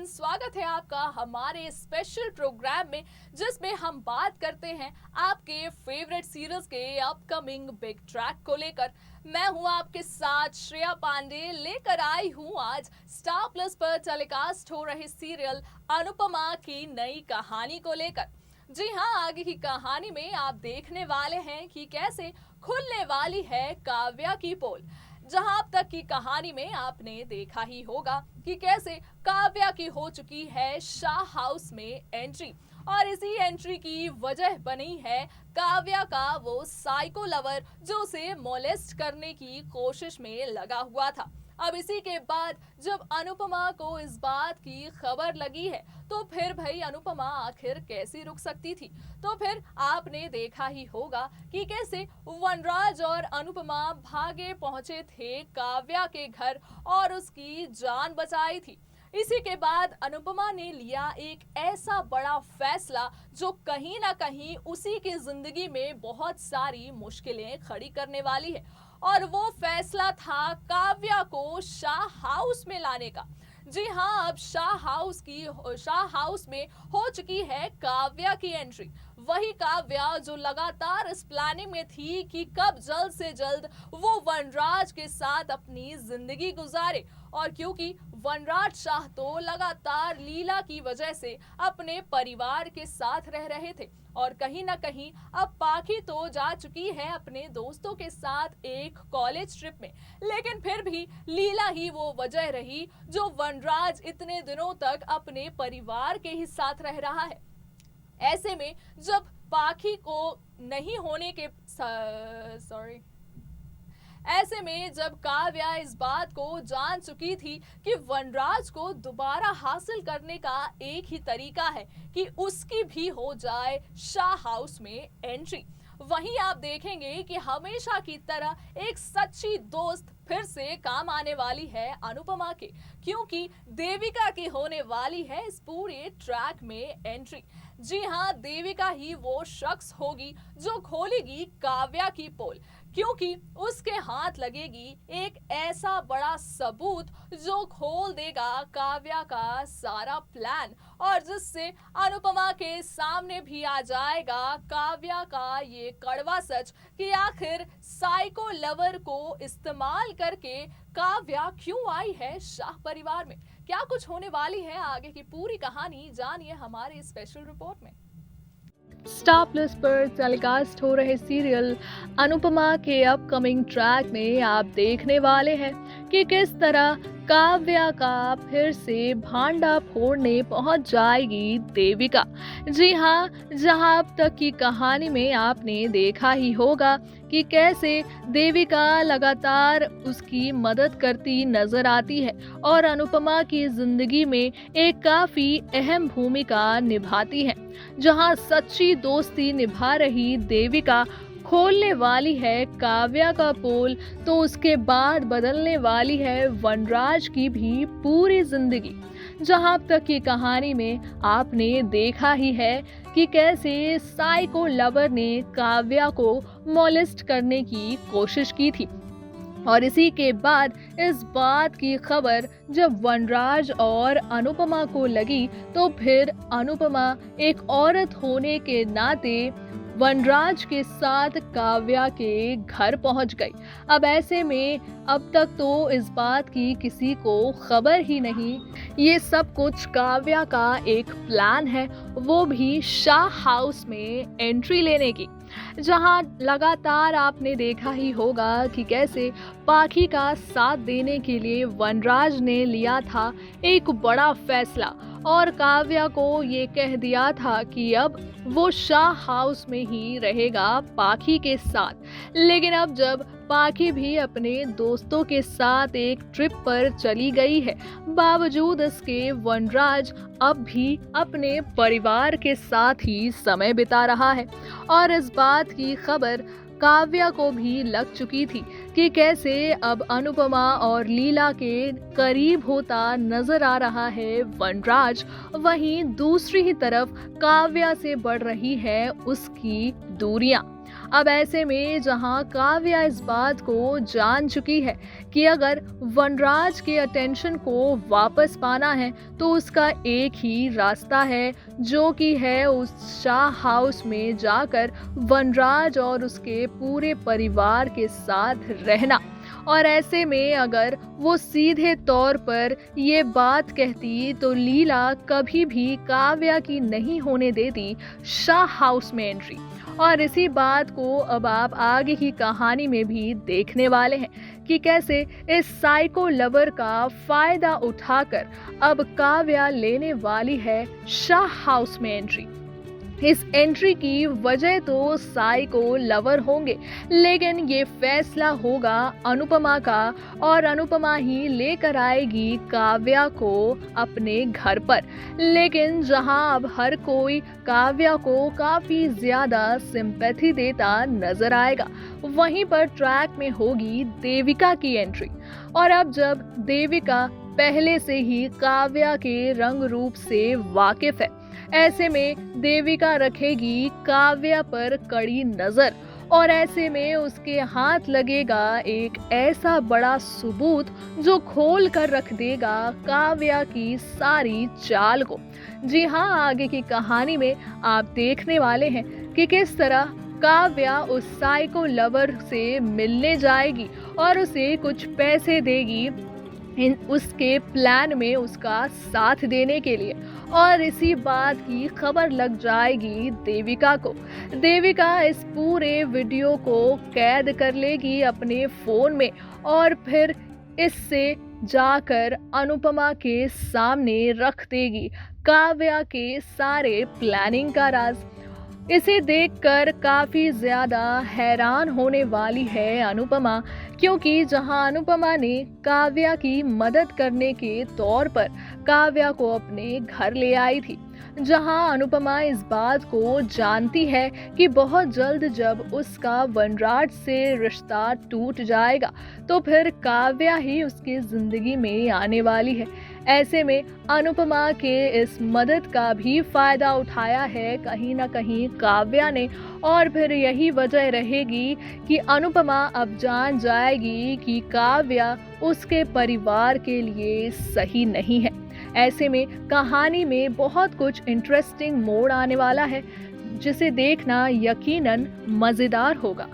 Everyone, स्वागत है आपका हमारे स्पेशल प्रोग्राम में जिसमें हम बात करते हैं आपके फेवरेट सीरियल्स के अपकमिंग बिग ट्रैक को लेकर। मैं हूं आपके साथ श्रेया पांडे, लेकर आई हूं आज स्टार प्लस पर टेलीकास्ट हो रहे सीरियल अनुपमा की नई कहानी को लेकर। जी हाँ, आगे की कहानी में आप देखने वाले हैं कि कैसे खुलने वाली है काव्या की पोल। जहां अब तक की कहानी में आपने देखा ही होगा कि कैसे काव्या की हो चुकी है शाह हाउस में एंट्री, और इसी एंट्री की वजह बनी है काव्या का वो साइको लवर जो उसे मोलेस्ट करने की कोशिश में लगा हुआ था। अब इसी के बाद जब अनुपमा को इस बात की खबर लगी है तो फिर भाई अनुपमा आखिर कैसे रुक सकती थी। तो फिर आपने देखा ही होगा कि कैसे वनराज और अनुपमा भागे पहुंचे थे काव्या के घर और उसकी जान बचाई थी। इसी के बाद अनुपमा ने लिया एक ऐसा बड़ा फैसला जो कहीं ना कहीं उसी की जिंदगी में बहुत सारी मुश्किलें खड़ी करने वाली है, और वो फैसला था काव्या को शाह हाउस में लाने का। जी हाँ, अब शाह हाउस में हो चुकी है काव्या की एंट्री। वही काव्या जो लगातार इस प्लानिंग में थी कि कब जल्द से जल्द वो वनराज के साथ अपनी जिंदगी गुजारे, और क्योंकि वनराज शाह तो लगातार लीला की वजह से अपने परिवार के साथ रह रहे थे, और कहीं ना कहीं अब पाखी तो जा चुकी है अपने दोस्तों के साथ एक कॉलेज ट्रिप में, लेकिन फिर भी लीला ही वो वजह रही जो वनराज इतने दिनों तक अपने परिवार के ही साथ रह रहा है। ऐसे में जब पाखी को नहीं होने के ऐसे में जब काव्या इस बात को जान चुकी थी कि वनराज को दोबारा हासिल करने का एक ही तरीका है कि उसकी भी हो जाए शाह हाउस में एंट्री, वहीं आप देखेंगे कि हमेशा की तरह एक सच्ची दोस्त फिर से काम आने वाली है अनुपमा के, क्योंकि देविका की होने वाली है इस पूरे ट्रैक में एंट्री। जी हाँ, देविका ही वो शख्स होगी जो खोलेगी काव्या की पोल, क्योंकि उसके हाथ लगेगी एक ऐसा बड़ा सबूत जो खोल देगा काव्या का सारा प्लान, और जिससे अनुपमा के सामने भी आ जाएगा काव्या का ये कड़वा सच कि आखिर साइको लवर को इस्तेमाल करके काव्या क्यों आई है शाह परिवार में। क्या कुछ होने वाली है आगे की पूरी कहानी, जानिए हमारे स्पेशल रिपोर्ट में। स्टार प्लस पर टेलीकास्ट हो रहे सीरियल अनुपमा के अपकमिंग ट्रैक में आप देखने वाले हैं कि किस तरह काव्या का फिर से भांडा फोड़ने पहुंच जाएगी देविका। जी हाँ, जहां अब तक की कहानी में आपने देखा ही होगा कि कैसे देविका लगातार उसकी मदद करती नजर आती है और अनुपमा की जिंदगी में एक काफी अहम भूमिका निभाती है। जहां सच्ची दोस्ती निभा रही देविका खोलने वाली है काव्या का पोल, तो उसके बाद बदलने वाली है वनराज की भी पूरी जिंदगी। जहां अब तक की कहानी में आपने देखा ही है कि कैसे साइको लवर ने काव्या को मोलेस्ट करने की कोशिश की थी, और इसी के बाद इस बात की खबर जब वनराज और अनुपमा को लगी तो फिर अनुपमा एक औरत होने के नाते वनराज के साथ काव्या के घर पहुंच गई। अब ऐसे में अब तक तो इस बात की किसी को खबर ही नहीं, ये सब कुछ काव्या का एक प्लान है, वो भी शाह हाउस में एंट्री लेने की। जहां लगातार आपने देखा ही होगा कि कैसे पाखी का साथ देने के लिए वनराज ने लिया था एक बड़ा फैसला, और काव्या को ये कह दिया था कि अब वो शाह हाउस में ही रहेगा पाखी के साथ। लेकिन अब जब पाखी भी अपने दोस्तों के साथ एक ट्रिप पर चली गई है, बावजूद इसके वनराज अब भी अपने परिवार के साथ ही समय बिता रहा है, और इस बात की खबर काव्या को भी लग चुकी थी कि कैसे अब अनुपमा और लीला के करीब होता नजर आ रहा है वनराज। वहीं दूसरी ही तरफ काव्या से बढ़ रही है उसकी दूरियां। अब ऐसे में जहां काव्या इस बात को जान चुकी है कि अगर वनराज के अटेंशन को वापस पाना है तो उसका एक ही रास्ता है, जो कि है उस शाह हाउस में जाकर वनराज और उसके पूरे परिवार के साथ रहना। और ऐसे में अगर वो सीधे तौर पर ये बात कहती तो लीला कभी भी काव्या की नहीं होने देती शाह हाउस में एंट्री। और इसी बात को अब आप आगे की कहानी में भी देखने वाले हैं कि कैसे इस साइको लवर का फायदा उठाकर अब काव्या लेने वाली है शाह हाउस में एंट्री। इस एंट्री की वजह तो साइको लवर होंगे, लेकिन ये फैसला होगा अनुपमा का, और अनुपमा ही लेकर आएगी काव्या को अपने घर पर। लेकिन जहां अब हर कोई काव्या को काफी ज्यादा सिंपैथी देता नजर आएगा, वहीं पर ट्रैक में होगी देविका की एंट्री। और अब जब देविका पहले से ही काव्या के रंग रूप से वाकिफ है, ऐसे में देविका रखेगी काव्या पर कड़ी नजर, और ऐसे में उसके हाथ लगेगा एक ऐसा बड़ा सबूत जो खोल कर रख देगा काव्या की सारी चाल को। जी हाँ, आगे की कहानी में आप देखने वाले हैं कि किस तरह काव्या उस साइको लवर से मिलने जाएगी और उसे कुछ पैसे देगी उसके प्लान में उसका साथ देने के लिए, और इसी बात की खबर लग जाएगी देविका को। देविका इस पूरे वीडियो को कैद कर लेगी अपने फोन में और फिर इससे जाकर अनुपमा के सामने रख देगी काव्या के सारे प्लानिंग का राज। इसे देखकर काफी ज्यादा हैरान होने वाली है अनुपमा, क्योंकि जहां अनुपमा ने काव्या की मदद करने के तौर पर काव्या को अपने घर ले आई थी, जहां अनुपमा इस बात को जानती है कि बहुत जल्द जब उसका वनराज से रिश्ता टूट जाएगा तो फिर काव्या ही उसकी जिंदगी में आने वाली है। ऐसे में अनुपमा के इस मदद का भी फायदा उठाया है कहीं ना कहीं काव्या ने, और फिर यही वजह रहेगी कि अनुपमा अब जान जाएगी कि काव्या उसके परिवार के लिए सही नहीं है। ऐसे में कहानी में बहुत कुछ इंटरेस्टिंग मोड़ आने वाला है, जिसे देखना यकीनन मजेदार होगा।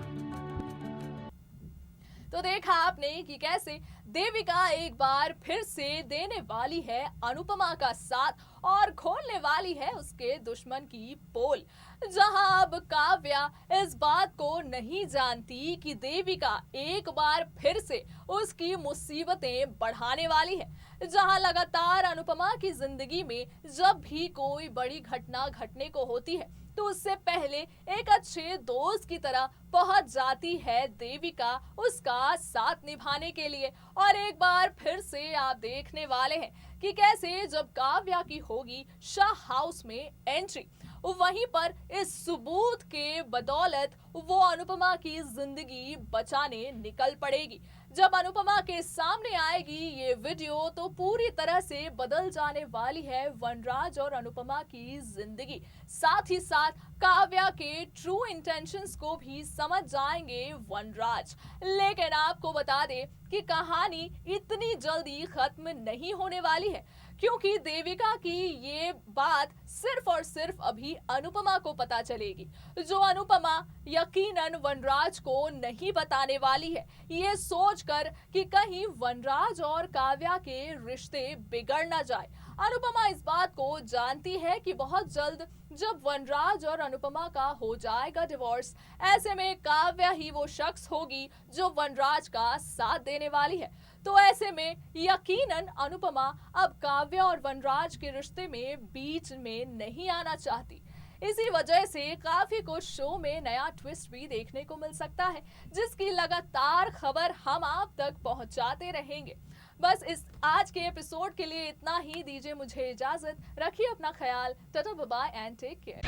तो देखा आपने कि कैसे देविका एक बार फिर से देने वाली है अनुपमा का साथ और खोलने वाली है उसके दुश्मन की पोल, जहां अब काव्या इस बात को नहीं जानती कि देविका एक बार फिर से उसकी मुसीबतें बढ़ाने वाली है। जहां लगातार अनुपमा की जिंदगी में जब भी कोई बड़ी घटना घटने को होती है तो उससे पहले एक अच्छे दोस्त की तरह पहुंच जाती है देविका उसका साथ निभाने के लिए। और एक बार फिर से आप देखने वाले हैं कि कैसे जब काव्या की होगी शाह हाउस में एंट्री, वहीं पर इस सबूत के बदौलत वो अनुपमा की जिंदगी बचाने निकल पड़ेगी। जब अनुपमा के सामने आएगी ये वीडियो तो पूरी तरह से बदल जाने वाली है वनराज और अनुपमा की जिंदगी। साथ ही साथ काव्या के ट्रू इंटेंशंस को भी समझ जाएंगे वनराज। लेकिन आपको बता दें कि कहानी इतनी जल्दी खत्म नहीं होने वाली है, क्योंकि देविका की ये बात सिर्फ और सिर्फ अभी अनुपमा को पता चलेगी, जो अनुपमा यकीनन वनराज को नहीं बताने वाली है, ये सोचकर कि कहीं वनराज और काव्या के रिश्ते बिगड़ ना जाए। अनुपमा इस बात को जानती है कि बहुत जल्द जब वनराज और अनुपमा का हो जाएगा डिवोर्स, ऐसे में काव्या ही वो शख्स होगी जो वनराज का साथ देने वाली है। तो ऐसे में यकीनन अनुपमा अब काव्या और वनराज के रिश्ते में बीच में नहीं आना चाहती। इसी वजह से काफी कुछ शो में नया ट्विस्ट भी देखने को मिल सकता है, जिसकी लगातार खबर हम आप तक पहुंचाते रहेंगे। बस इस आज के एपिसोड के लिए इतना ही। दीजिए मुझे इजाजत, रखिए अपना ख्याल। Ta-ta bye bye and take care.